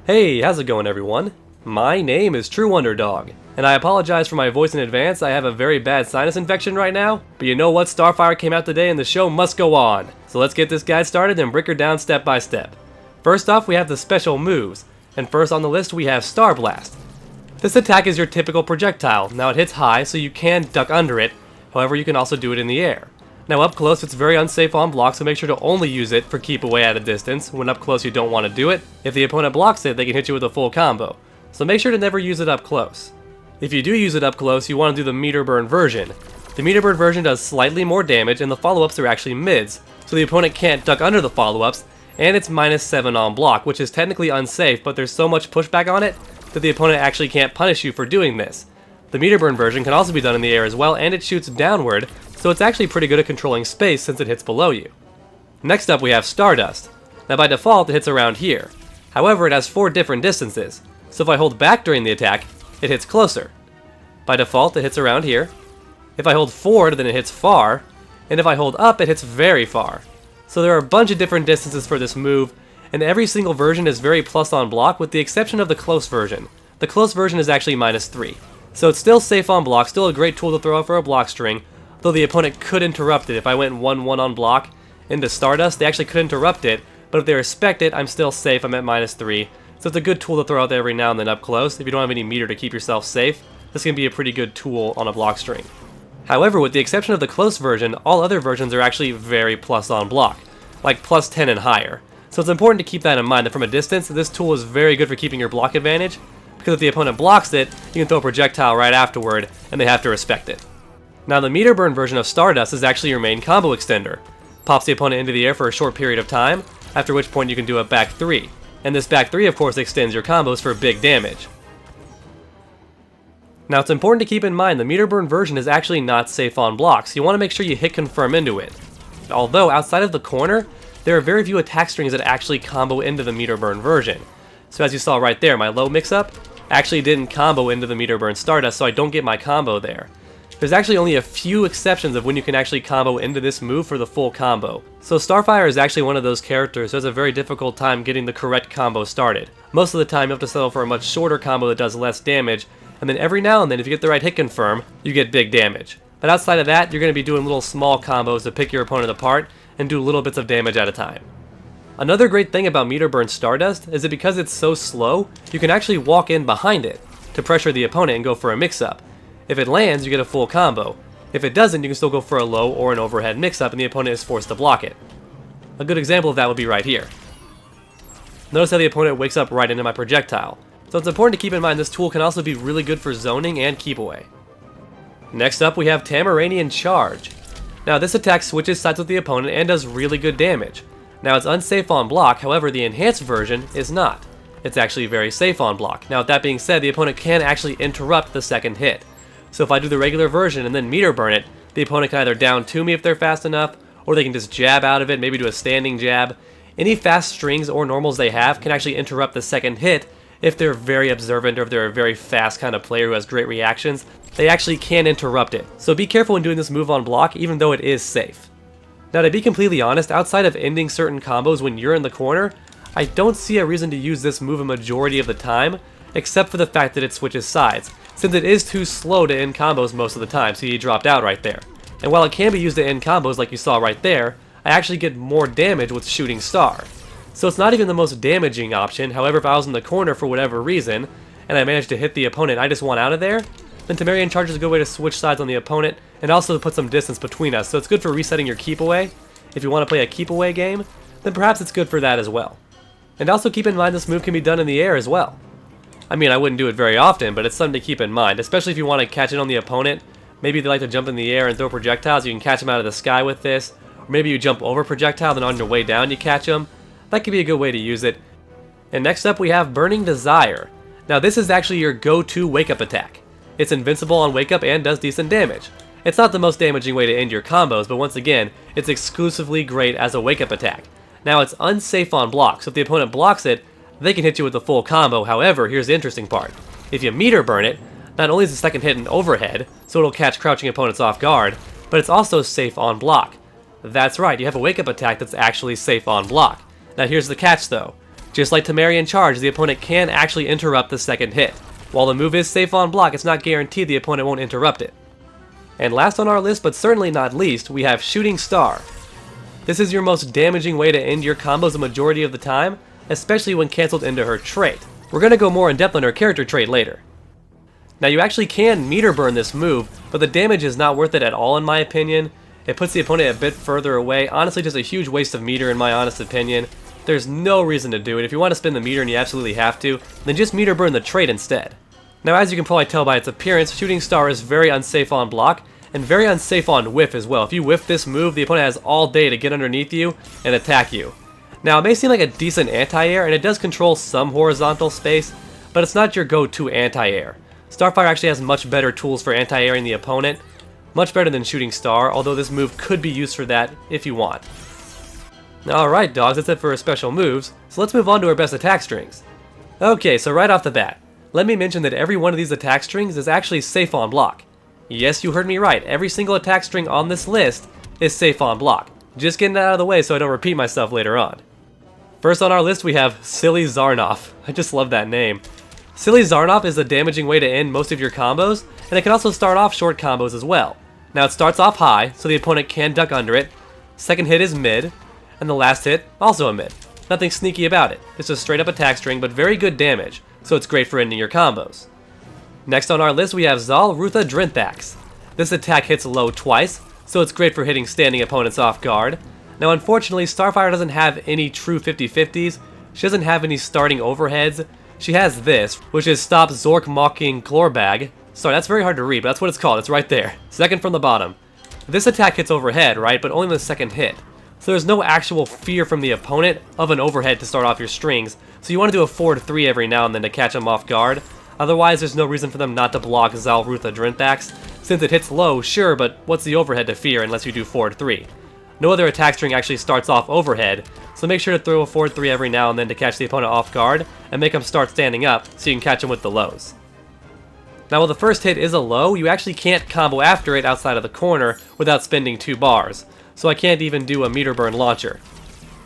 Hey, how's it going everyone? My name is True Underdog, and I apologize for my voice in advance. I have a very bad sinus infection right now, but you know what? Starfire came out today and the show must go on. So let's get this guide started and break her down step by step. First off, we have the special moves, and first on the list we have Star Blast. This attack is your typical projectile. Now it hits high, so you can duck under it, however you can also do it in the air. Now up close it's very unsafe on block, so make sure to only use it for keep away at a distance. When up close you don't want to do it. If the opponent blocks it, they can hit you with a full combo. So make sure to never use it up close. If you do use it up close, you want to do the meter burn version. The meter burn version does slightly more damage, and the follow-ups are actually mids, so the opponent can't duck under the follow-ups, and it's -7 on block, which is technically unsafe, but there's so much pushback on it that the opponent actually can't punish you for doing this. The meter burn version can also be done in the air as well, and it shoots downward, so it's actually pretty good at controlling space since it hits below you. Next up we have Stardust. Now by default it hits around here. However, it has 4 different distances, so if I hold back during the attack, it hits closer. By default it hits around here. If I hold forward, then it hits far, and if I hold up, it hits very far. So there are a bunch of different distances for this move, and every single version is very plus on block with the exception of the close version. The close version is actually -3. So it's still safe on block, still a great tool to throw out for a block string, though the opponent could interrupt it. If I went 1-1 on block into Stardust, they actually could interrupt it, but if they respect it, I'm still safe, I'm at -3. So it's a good tool to throw out there every now and then up close. If you don't have any meter to keep yourself safe, this can be a pretty good tool on a block string. However, with the exception of the close version, all other versions are actually very plus on block, like +10 and higher. So it's important to keep that in mind, that from a distance, this tool is very good for keeping your block advantage, because if the opponent blocks it, you can throw a projectile right afterward, and they have to respect it. Now the meter burn version of Stardust is actually your main combo extender. Pops the opponent into the air for a short period of time, after which point you can do a back 3. And this back 3 of course extends your combos for big damage. Now it's important to keep in mind the meter burn version is actually not safe on blocks. You want to make sure you hit confirm into it. Although outside of the corner, there are very few attack strings that actually combo into the meter burn version. So as you saw right there, my low mix-up actually didn't combo into the meter burn Stardust, so I don't get my combo there. There's actually only a few exceptions of when you can actually combo into this move for the full combo. So Starfire is actually one of those characters who has a very difficult time getting the correct combo started. Most of the time you have to settle for a much shorter combo that does less damage, and then every now and then if you get the right hit confirm, you get big damage. But outside of that, you're going to be doing little small combos to pick your opponent apart and do little bits of damage at a time. Another great thing about meter burn Stardust is that because it's so slow, you can actually walk in behind it to pressure the opponent and go for a mix-up. If it lands, you get a full combo. If it doesn't, you can still go for a low or an overhead mix-up and the opponent is forced to block it. A good example of that would be right here. Notice how the opponent wakes up right into my projectile. So it's important to keep in mind this tool can also be really good for zoning and keep away. Next up we have Tamaranian Charge. Now this attack switches sides with the opponent and does really good damage. Now it's unsafe on block, however the enhanced version is not. It's actually very safe on block. Now with that being said, the opponent can actually interrupt the second hit. So if I do the regular version and then meter burn it, the opponent can either down 2 me if they're fast enough, or they can just jab out of it, maybe do a standing jab. Any fast strings or normals they have can actually interrupt the second hit if they're very observant or if they're a very fast kind of player who has great reactions. They actually can interrupt it. So be careful when doing this move on block, even though it is safe. Now to be completely honest, outside of ending certain combos when you're in the corner, I don't see a reason to use this move a majority of the time, except for the fact that it switches sides, since it is too slow to end combos most of the time, so you dropped out right there. And while it can be used to end combos like you saw right there, I actually get more damage with Shooting Star. So it's not even the most damaging option. However, if I was in the corner for whatever reason, and I managed to hit the opponent, I just want out of there, then Tamaranian Charge is a good way to switch sides on the opponent, and also to put some distance between us, so it's good for resetting your keep away. If you want to play a keep away game, then perhaps it's good for that as well. And also keep in mind this move can be done in the air as well. I mean, I wouldn't do it very often, but it's something to keep in mind, especially if you want to catch it on the opponent. Maybe they like to jump in the air and throw projectiles, you can catch them out of the sky with this, or maybe you jump over projectile, then on your way down you catch them. That could be a good way to use it. And next up we have Burning Desire. Now this is actually your go-to wake-up attack. It's invincible on wake up and does decent damage. It's not the most damaging way to end your combos, but once again, it's exclusively great as a wake up attack. Now it's unsafe on block, so if the opponent blocks it, they can hit you with the full combo. However, here's the interesting part. If you meter burn it, not only is the second hit an overhead, so it'll catch crouching opponents off guard, but it's also safe on block. That's right, you have a wake up attack that's actually safe on block. Now here's the catch though. Just like Temerian Charge, the opponent can actually interrupt the second hit. While the move is safe on block, it's not guaranteed the opponent won't interrupt it. And last on our list, but certainly not least, we have Shooting Star. This is your most damaging way to end your combos the majority of the time, especially when cancelled into her trait. We're going to go more in depth on her character trait later. Now you actually can meter burn this move, but the damage is not worth it at all in my opinion. It puts the opponent a bit further away, honestly just a huge waste of meter in my honest opinion. There's no reason to do it. If you want to spin the meter and you absolutely have to, then just meter burn the trait instead. Now as you can probably tell by its appearance, Shooting Star is very unsafe on block, and very unsafe on whiff as well. If you whiff this move, the opponent has all day to get underneath you and attack you. Now it may seem like a decent anti-air, and it does control some horizontal space, but it's not your go-to anti-air. Starfire actually has much better tools for anti-airing the opponent, much better than Shooting Star, although this move could be used for that if you want. Alright dogs, that's it for our special moves, so let's move on to our best attack strings. Okay, so right off the bat, let me mention that every one of these attack strings is actually safe on block. Yes, you heard me right, every single attack string on this list is safe on block. Just getting that out of the way so I don't repeat myself later on. First on our list we have Silly Zarnoff. I just love that name. Silly Zarnoff is a damaging way to end most of your combos, and it can also start off short combos as well. Now it starts off high, so the opponent can duck under it. Second hit is mid, and the last hit also a mid. Nothing sneaky about it. It's a straight up attack string, but very good damage, so it's great for ending your combos. Next on our list we have Zal Rutha Drinthax. This attack hits low twice, so it's great for hitting standing opponents off guard. Now unfortunately Starfire doesn't have any true 50-50s, she doesn't have any starting overheads. She has this, which is Stop Zork Mocking Chlorbag. Sorry, that's very hard to read, but that's what it's called, it's right there. Second from the bottom. This attack hits overhead, right, but only the second hit. So there's no actual fear from the opponent of an overhead to start off your strings, so you want to do a 4-3 every now and then to catch them off guard. Otherwise, there's no reason for them not to block Zal Rutha Drinthax. Since it hits low, sure, but what's the overhead to fear unless you do 4-3? No other attack string actually starts off overhead, so make sure to throw a 4-3 every now and then to catch the opponent off guard, and make them start standing up, so you can catch them with the lows. Now while the first hit is a low, you actually can't combo after it outside of the corner without spending 2 bars, so I can't even do a meter burn launcher.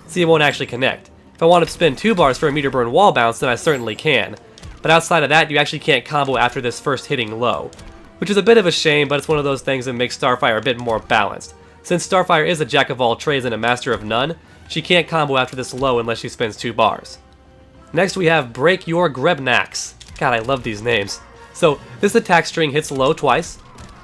See, it won't actually connect. If I want to spend 2 bars for a meter burn wall bounce, then I certainly can. But outside of that, you actually can't combo after this first hitting low, which is a bit of a shame, but it's one of those things that makes Starfire a bit more balanced. Since Starfire is a jack of all trades and a master of none, she can't combo after this low unless she spends 2 bars. Next we have Break Your Grebnax. God, I love these names. So this attack string hits low twice,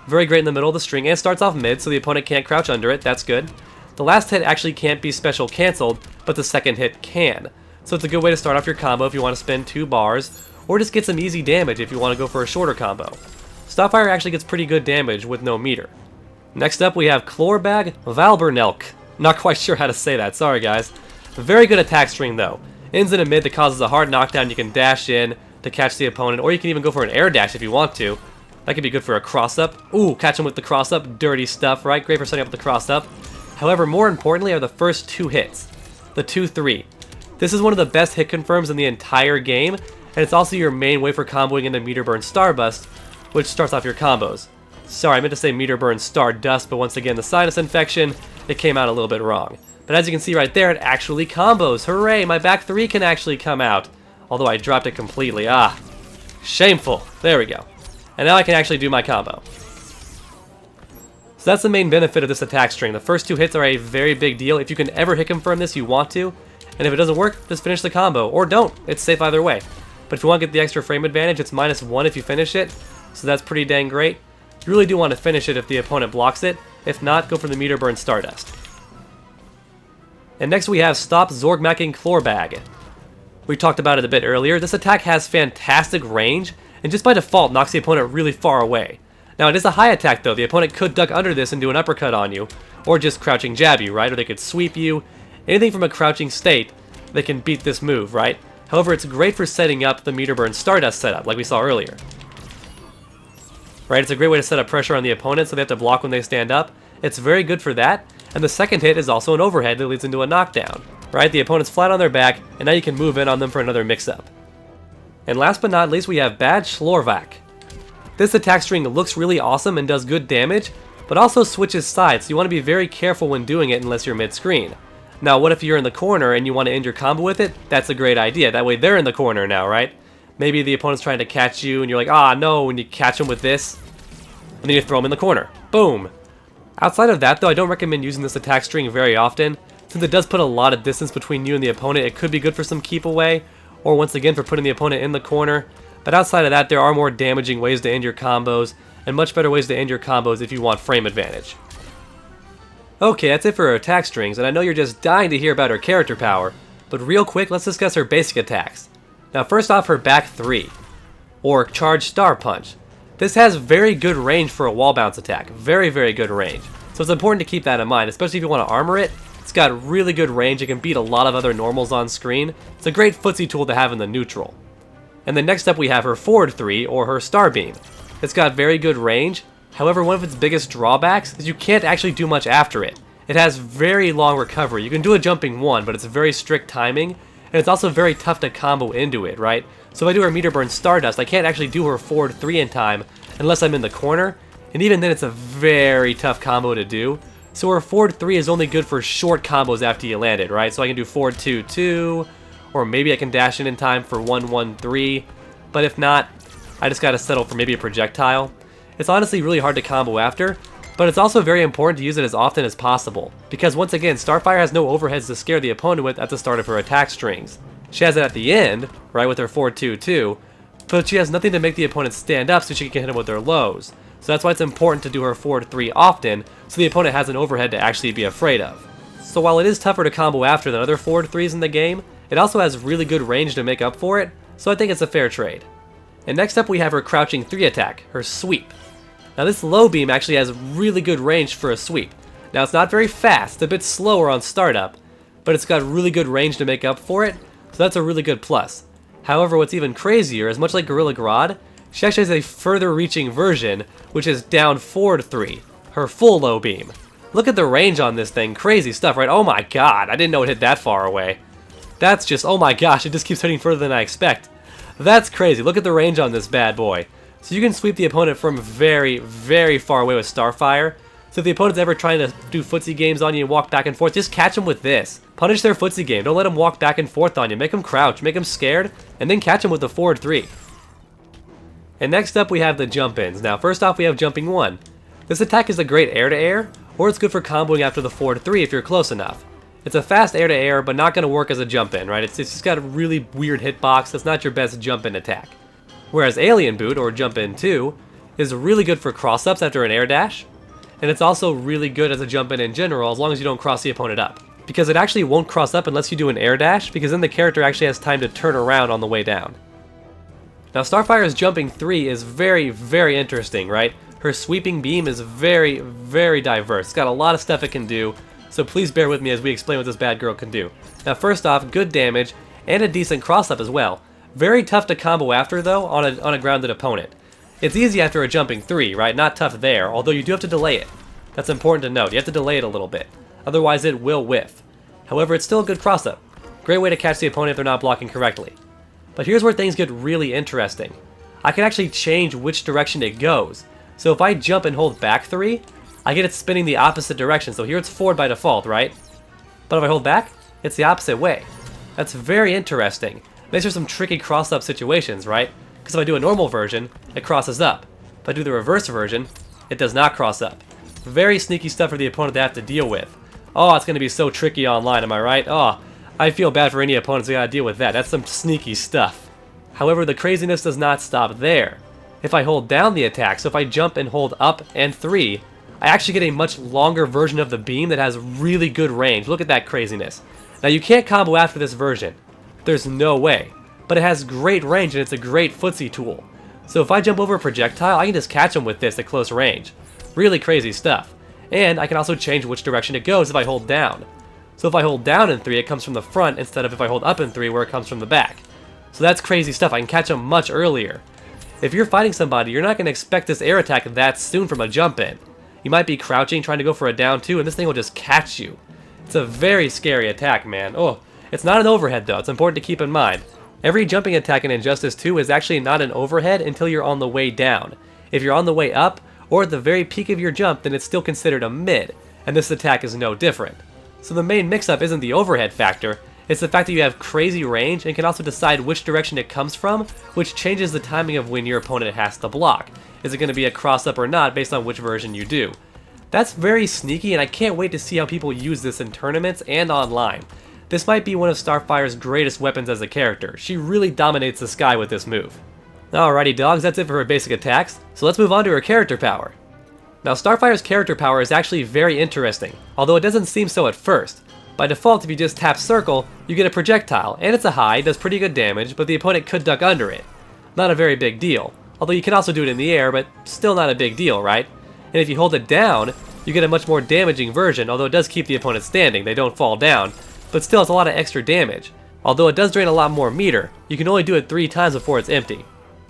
very great in the middle of the string, and starts off mid so the opponent can't crouch under it, that's good. The last hit actually can't be special cancelled, but the second hit can. So it's a good way to start off your combo if you want to spend 2 bars, or just get some easy damage if you want to go for a shorter combo. Starfire actually gets pretty good damage with no meter. Next up we have Chlorbag Valbernelk. Not quite sure how to say that, sorry guys. Very good attack string though. Ends in a mid that causes a hard knockdown, you can dash in to catch the opponent, or you can even go for an air dash if you want to. That could be good for a cross-up. Ooh, catch him with the cross-up, dirty stuff, right? Great for setting up the cross-up. However, more importantly are the first 2 hits. The 2-3. This is one of the best hit confirms in the entire game, and it's also your main way for comboing into Meter Burn Starbust, which starts off your combos. Sorry, I meant to say Meter Burn Stardust, but once again, the sinus infection, it came out a little bit wrong. But as you can see right there, it actually combos. Hooray, my back 3 can actually come out. Although I dropped it completely. Ah, shameful. There we go. And now I can actually do my combo. So that's the main benefit of this attack string. The first 2 hits are a very big deal. If you can ever hit confirm this, you want to. And if it doesn't work, just finish the combo. Or don't. It's safe either way. But if you want to get the extra frame advantage, it's -1 if you finish it. So that's pretty dang great. You really do want to finish it if the opponent blocks it. If not, go for the Meter Burn Stardust. And next we have Stop Zorgmacking Chlorbag. We talked about it a bit earlier. This attack has fantastic range, and just by default knocks the opponent really far away. Now it is a high attack though. The opponent could duck under this and do an uppercut on you, or just crouching jab you, right? Or they could sweep you. Anything from a crouching state, they can beat this move, right? However, it's great for setting up the Meter Burn Stardust setup, like we saw earlier. Right, it's a great way to set up pressure on the opponent so they have to block when they stand up. It's very good for that, and the second hit is also an overhead that leads into a knockdown. Right, the opponent's flat on their back, and now you can move in on them for another mix-up. And last but not least, we have Bad Schlorvak. This attack string looks really awesome and does good damage, but also switches sides, so you want to be very careful when doing it unless you're mid-screen. Now, what if you're in the corner and you want to end your combo with it? That's a great idea. That way they're in the corner now, right? Maybe the opponent's trying to catch you and you're like, ah, no, and you catch them with this. And then you throw them in the corner. Boom. Outside of that, though, I don't recommend using this attack string very often. Since it does put a lot of distance between you and the opponent, it could be good for some keep away, or once again for putting the opponent in the corner. But outside of that, there are more damaging ways to end your combos, and much better ways to end your combos if you want frame advantage. Okay, that's it for her attack strings, and I know you're just dying to hear about her character power, but real quick, let's discuss her basic attacks. Now first off, her back 3, or Charge Star Punch. This has very good range for a wall bounce attack, very good range. So it's important to keep that in mind, especially if you want to armor it. It's got really good range, it can beat a lot of other normals on screen. It's a great footsie tool to have in the neutral. And then next up we have her forward 3, or her Star Beam. It's got very good range. However, one of its biggest drawbacks is you can't actually do much after it. It has very long recovery. You can do a jumping 1, but it's very strict timing, and it's also very tough to combo into it, right? So if I do her Meter Burn Stardust, I can't actually do her forward 3 in time unless I'm in the corner, and even then it's a very tough combo to do. So her forward 3 is only good for short combos after you land it, right? So I can do forward 2, 2, or maybe I can dash in time for 1, 1, 3, but if not, I just gotta settle for maybe a projectile. It's honestly really hard to combo after, but it's also very important to use it as often as possible, because once again, Starfire has no overheads to scare the opponent with at the start of her attack strings. She has it at the end, right, with her 4-2-2, but she has nothing to make the opponent stand up so she can hit them with their lows. So that's why it's important to do her forward 3 often, so the opponent has an overhead to actually be afraid of. So while it is tougher to combo after than other forward 3s in the game, it also has really good range to make up for it, so I think it's a fair trade. And next up we have her crouching 3 attack, her Sweep. Now this low beam actually has really good range for a sweep. Now it's not very fast, it's a bit slower on startup, but it's got really good range to make up for it, so that's a really good plus. However, what's even crazier is much like Gorilla Grodd, she actually has a further reaching version, which is down forward 3, her full low beam. Look at the range on this thing, crazy stuff, right? Oh my god, I didn't know it hit that far away. That's just, oh my gosh, it just keeps hitting further than I expect. That's crazy, look at the range on this bad boy. So you can sweep the opponent from very far away with Starfire. So if the opponent's ever trying to do footsie games on you and walk back and forth, just catch them with this. Punish their footsie game, don't let them walk back and forth on you. Make them crouch, make them scared, and then catch them with the forward 3. And next up we have the jump-ins. Now first off we have jumping 1. This attack is a great air-to-air, or it's good for comboing after the forward 3 if you're close enough. It's a fast air-to-air, but not going to work as a jump-in, right? It's just got a really weird hitbox. It's not your best jump-in attack. Whereas Alien Boot, or Jump In 2, is really good for cross-ups after an air dash, and it's also really good as a jump-in in general as long as you don't cross the opponent up. Because it actually won't cross up unless you do an air dash, because then the character actually has time to turn around on the way down. Now Starfire's Jumping 3 is very interesting, right? Her Sweeping Beam is very diverse. It's got a lot of stuff it can do, so please bear with me as we explain what this bad girl can do. Now first off, good damage, and a decent cross-up as well. Very tough to combo after, though, on a grounded opponent. It's easy after a jumping 3, right? Not tough there, although you do have to delay it. That's important to note. You have to delay it a little bit. Otherwise, it will whiff. However, it's still a good cross-up. Great way to catch the opponent if they're not blocking correctly. But here's where things get really interesting. I can actually change which direction it goes. So if I jump and hold back 3, I get it spinning the opposite direction. So here it's forward by default, right? But if I hold back, it's the opposite way. That's very interesting. These are some tricky cross-up situations, right? Because if I do a normal version, it crosses up. If I do the reverse version, it does not cross up. Very sneaky stuff for the opponent to have to deal with. Oh, it's going to be so tricky online, am I right? Oh, I feel bad for any opponents that got to deal with that. That's some sneaky stuff. However, the craziness does not stop there. If I hold down the attack, so if I jump and hold up and 3, I actually get a much longer version of the beam that has really good range. Look at that craziness. Now you can't combo after this version. There's no way. But it has great range and it's a great footsie tool. So if I jump over a projectile, I can just catch them with this at close range. Really crazy stuff. And I can also change which direction it goes if I hold down. So if I hold down in 3, it comes from the front instead of if I hold up in 3 where it comes from the back. So that's crazy stuff. I can catch them much earlier. If you're fighting somebody, you're not going to expect this air attack that soon from a jump in. You might be crouching trying to go for a down 2 and this thing will just catch you. It's a very scary attack, man. Oh. It's not an overhead though, it's important to keep in mind. Every jumping attack in Injustice 2 is actually not an overhead until you're on the way down. If you're on the way up, or at the very peak of your jump, then it's still considered a mid, and this attack is no different. So the main mix-up isn't the overhead factor, it's the fact that you have crazy range and can also decide which direction it comes from, which changes the timing of when your opponent has to block. Is it going to be a cross-up or not based on which version you do? That's very sneaky, and I can't wait to see how people use this in tournaments and online. This might be one of Starfire's greatest weapons as a character. She really dominates the sky with this move. Alrighty dogs, that's it for her basic attacks, so let's move on to her character power. Now Starfire's character power is actually very interesting, although it doesn't seem so at first. By default, if you just tap circle, you get a projectile, and it's a high, does pretty good damage, but the opponent could duck under it. Not a very big deal, although you can also do it in the air, but still not a big deal, right? And if you hold it down, you get a much more damaging version, although it does keep the opponent standing, they don't fall down, but still it's a lot of extra damage. Although it does drain a lot more meter, you can only do it 3 times before it's empty.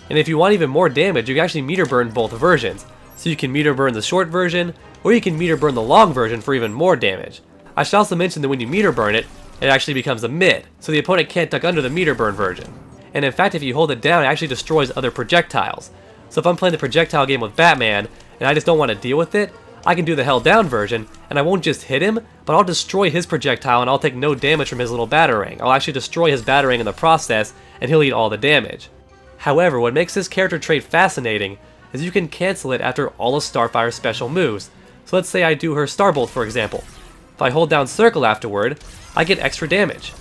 And if you want even more damage, you can actually meter burn both versions. So you can meter burn the short version, or you can meter burn the long version for even more damage. I should also mention that when you meter burn it, it actually becomes a mid, so the opponent can't duck under the meter burn version. And in fact, if you hold it down, it actually destroys other projectiles. So if I'm playing the projectile game with Batman, and I just don't want to deal with it, I can do the held down version, and I won't just hit him, but I'll destroy his projectile and I'll take no damage from his little batarang. I'll actually destroy his batarang in the process, and he'll eat all the damage. However, what makes this character trait fascinating is you can cancel it after all of Starfire's special moves. So let's say I do her Starbolt, for example. If I hold down circle afterward, I get extra damage.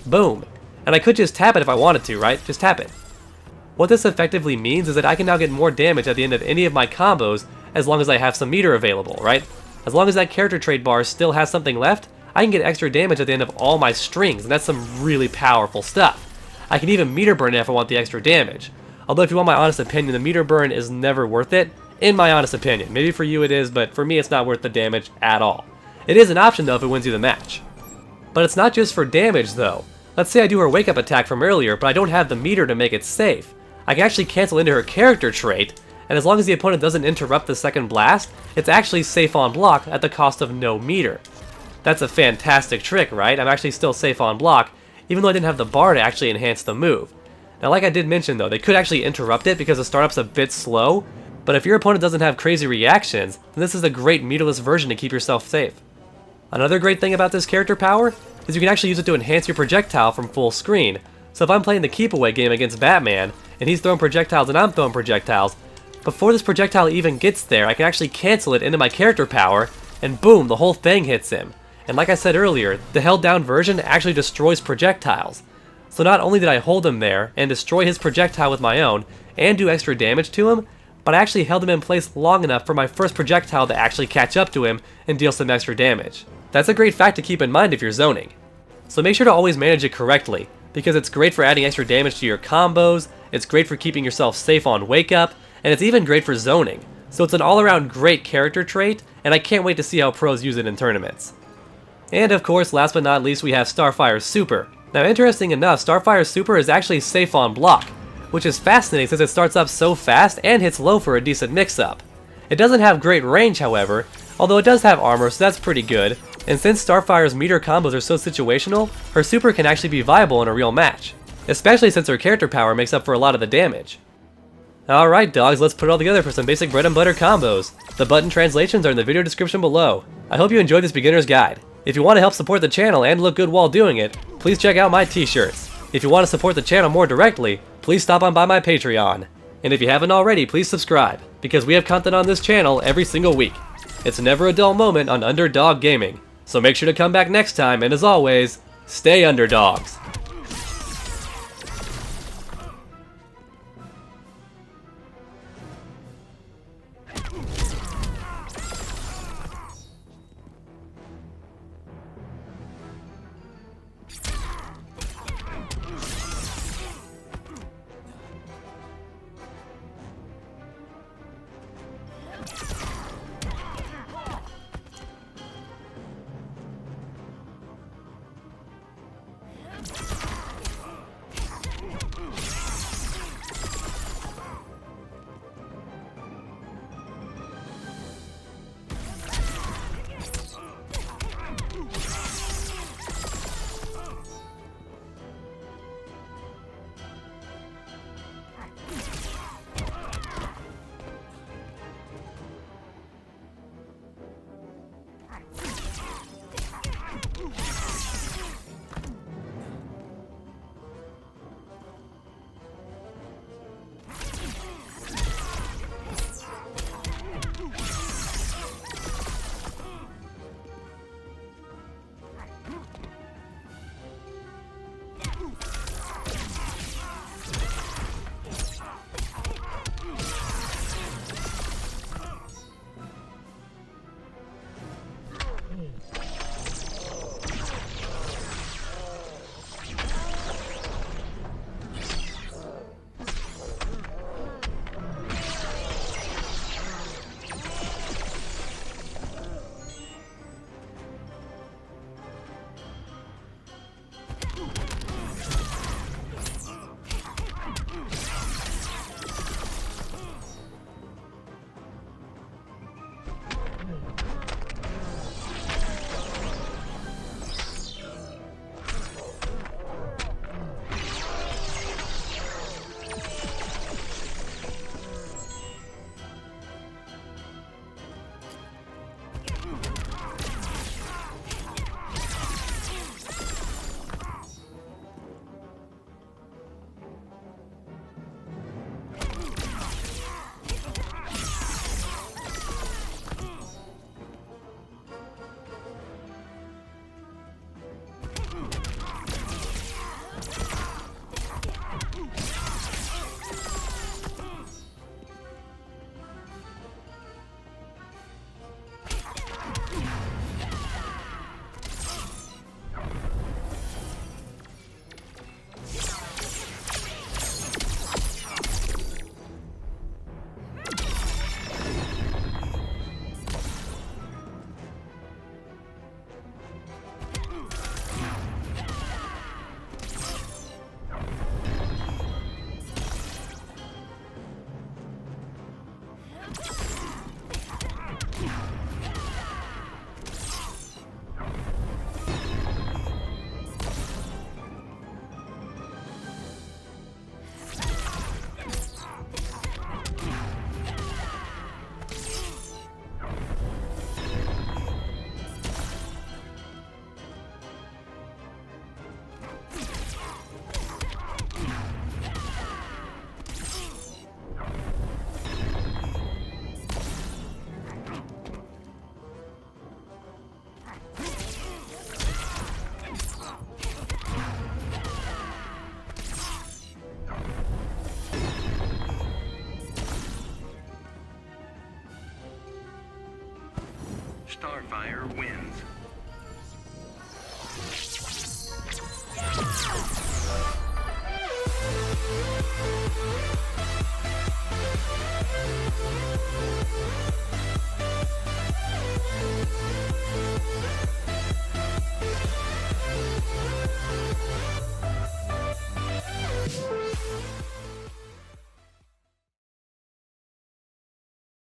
Boom. And I could just tap it if I wanted to, right? Just tap it. What this effectively means is that I can now get more damage at the end of any of my combos as long as I have some meter available, right? As long as that character trait bar still has something left, I can get extra damage at the end of all my strings, and that's some really powerful stuff. I can even meter burn it if I want the extra damage. Although if you want my honest opinion, the meter burn is never worth it, in my honest opinion. Maybe for you it is, but for me it's not worth the damage at all. It is an option though if it wins you the match. But it's not just for damage though. Let's say I do her wake up attack from earlier, but I don't have the meter to make it safe. I can actually cancel into her character trait, and as long as the opponent doesn't interrupt the second blast, it's actually safe on block at the cost of no meter. That's a fantastic trick, right? I'm actually still safe on block, even though I didn't have the bar to actually enhance the move. Now like I did mention though, they could actually interrupt it because the startup's a bit slow, but if your opponent doesn't have crazy reactions, then this is a great meterless version to keep yourself safe. Another great thing about this character power is you can actually use it to enhance your projectile from full screen. So if I'm playing the keep away game against Batman, and he's throwing projectiles and I'm throwing projectiles, before this projectile even gets there, I can actually cancel it into my character power, and boom, the whole thing hits him. And like I said earlier, the held down version actually destroys projectiles. So not only did I hold him there and destroy his projectile with my own, and do extra damage to him, but I actually held him in place long enough for my first projectile to actually catch up to him and deal some extra damage. That's a great fact to keep in mind if you're zoning. So make sure to always manage it correctly, because it's great for adding extra damage to your combos, it's great for keeping yourself safe on wake up, and it's even great for zoning. So it's an all-around great character trait, and I can't wait to see how pros use it in tournaments. And of course, last but not least, we have Starfire's Super. Now interesting enough, Starfire's Super is actually safe on block, which is fascinating since it starts up so fast and hits low for a decent mix-up. It doesn't have great range, however, although it does have armor, so that's pretty good. And since Starfire's meter combos are so situational, her super can actually be viable in a real match, especially since her character power makes up for a lot of the damage. Alright dogs, let's put it all together for some basic bread and butter combos. The button translations are in the video description below. I hope you enjoyed this beginner's guide. If you want to help support the channel and look good while doing it, please check out my t-shirts. If you want to support the channel more directly, please stop on by my Patreon. And if you haven't already, please subscribe, because we have content on this channel every single week. It's never a dull moment on Underdog Gaming. So make sure to come back next time, and as always, stay underdogs. Starfire wins.